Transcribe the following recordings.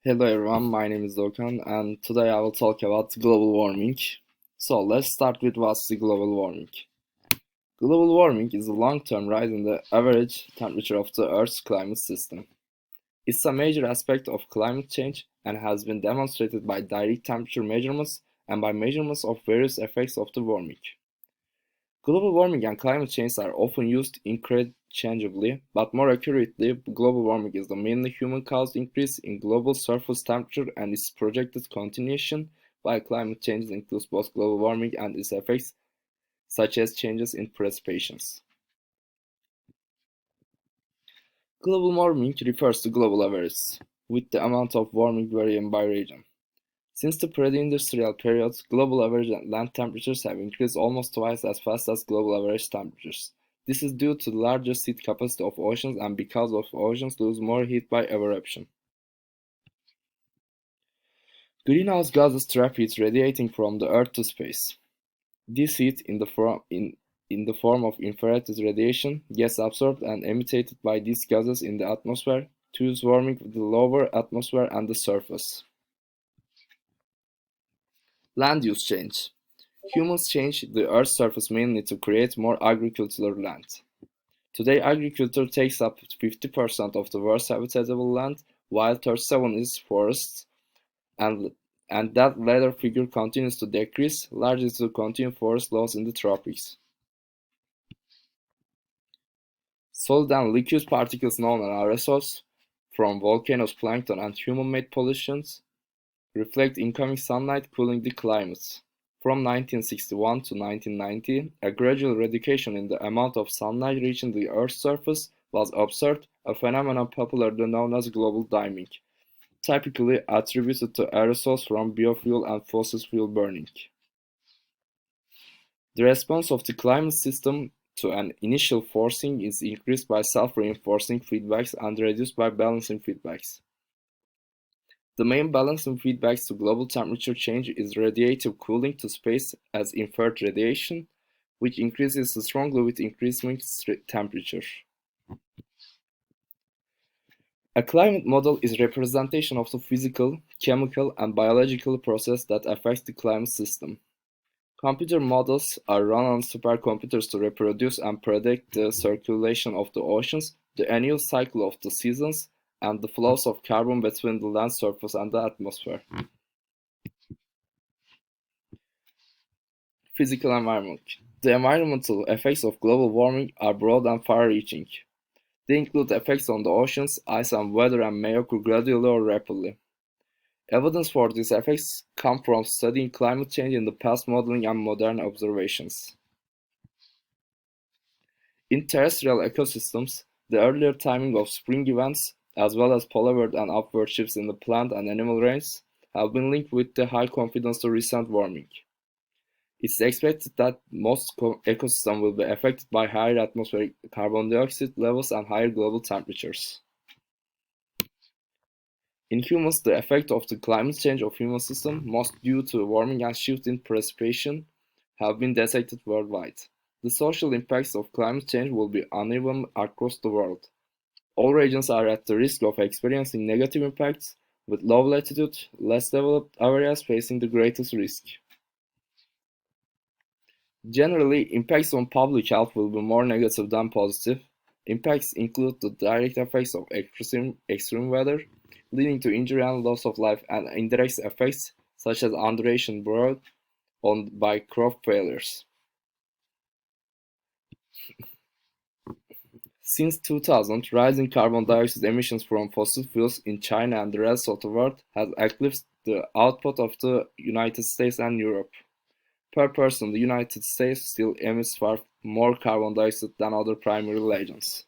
Hello everyone, my name is Dokan and today I will talk about global warming. So let's start with what's the global warming. Global warming is a long-term rise in the average temperature of the Earth's climate system. It's a major aspect of climate change and has been demonstrated by direct temperature measurements and by measurements of various effects of the warming. Global warming and climate change are often used interchangeably, but more accurately, global warming is the mainly human-caused increase in global surface temperature and its projected continuation, while climate change includes both global warming and its effects, such as changes in precipitations. Global warming refers to global averages, with the amount of warming varying by region. Since the pre-industrial period, global average land temperatures have increased almost twice as fast as global average temperatures. This is due to the larger heat capacity of oceans and because of oceans lose more heat by evaporation. Greenhouse gases trap heat radiating from the Earth to space. This heat, in the form of infrared radiation, gets absorbed and emitted by these gases in the atmosphere, thus warming the lower atmosphere and the surface. Land use change. Humans change the Earth's surface mainly to create more agricultural land. Today, agriculture takes up 50% of the world's habitable land, while 37% is forests, and, and that latter figure continues to decrease, largely due to continued forest loss in the tropics. Solid and liquid particles known as aerosols from volcanoes, plankton, and human-made pollutions reflect incoming sunlight, cooling the climate. From 1961 to 1990, a gradual reduction in the amount of sunlight reaching the Earth's surface was observed, a phenomenon popularly known as global dimming, typically attributed to aerosols from biofuel and fossil fuel burning. The response of the climate system to an initial forcing is increased by self-reinforcing feedbacks and reduced by balancing feedbacks. The main balancing feedbacks to global temperature change is radiative cooling to space as infrared radiation, which increases strongly with increasing temperature. A climate model is a representation of the physical, chemical, and biological process that affects the climate system. Computer models are run on supercomputers to reproduce and predict the circulation of the oceans, the annual cycle of the seasons, and the flows of carbon between the land surface and the atmosphere. Physical environment. The environmental effects of global warming are broad and far-reaching. They include effects on the oceans, ice and weather and may occur gradually or rapidly. Evidence for these effects come from studying climate change in the past modeling and modern observations. In terrestrial ecosystems, the earlier timing of spring events, as well as polarward and upward shifts in the plant and animal ranges, have been linked with the high confidence to recent warming. It's expected that most ecosystems will be affected by higher atmospheric carbon dioxide levels and higher global temperatures. In humans, the effect of the climate change of human system, most due to warming and shift in precipitation, have been detected worldwide. The social impacts of climate change will be uneven across the world. All regions are at the risk of experiencing negative impacts, with low latitude, less developed areas facing the greatest risk. Generally, impacts on public health will be more negative than positive. Impacts include the direct effects of extreme weather, leading to injury and loss of life, and indirect effects such as underation brought on by crop failures. Since 2000, rising carbon dioxide emissions from fossil fuels in China and the rest of the world has eclipsed the output of the United States and Europe. Per person, the United States still emits far more carbon dioxide than other primary regions.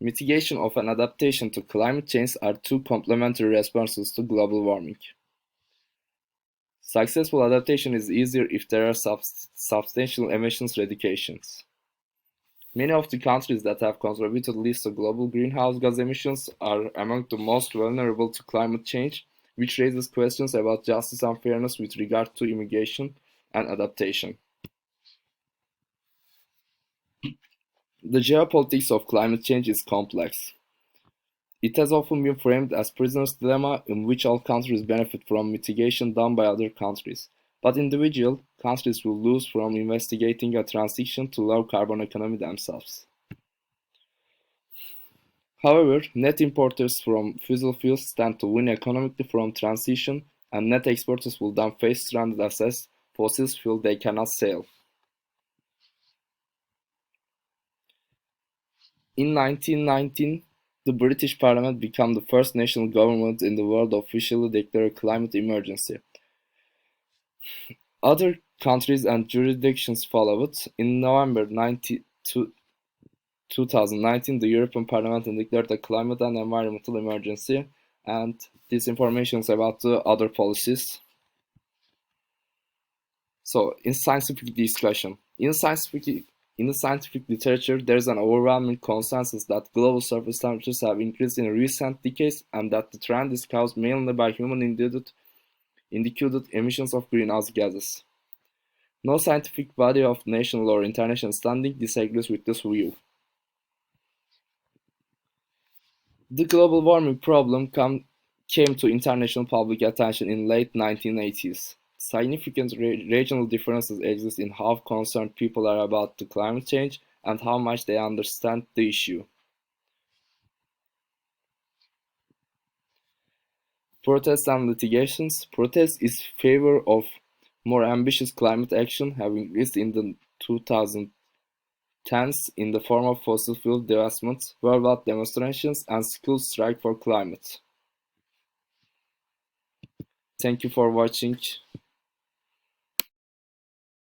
Mitigation of and adaptation to climate change are two complementary responses to global warming. Successful adaptation is easier if there are substantial emissions reductions. Many of the countries that have contributed least to global greenhouse gas emissions are among the most vulnerable to climate change, which raises questions about justice and fairness with regard to immigration and adaptation. The geopolitics of climate change is complex. It has often been framed as prisoner's dilemma in which all countries benefit from mitigation done by other countries, but individual countries will lose from investigating a transition to low carbon economy themselves. However, net importers from fossil fuels stand to win economically from transition, and net exporters will then face stranded assets, fossil fuel they cannot sell. In 1919, the British Parliament became the first national government in the world to officially declare a climate emergency. Other countries and jurisdictions followed. In November 2019, the European Parliament declared a climate and environmental emergency, and this information is about the other policies. So, in scientific discussion, in the scientific literature, there is an overwhelming consensus that global surface temperatures have increased in recent decades and that the trend is caused mainly by human-induced emissions of greenhouse gases. No scientific body of national or international standing disagrees with this view. The global warming problem came to international public attention in late 1980s. Significant regional differences exist in how concerned people are about the climate change and how much they understand the issue. Protests and litigations. Protests in favor of more ambitious climate action have increased in the 2010s in the form of fossil fuel divestment, worldwide demonstrations, and school strike for climate. Thank you for watching.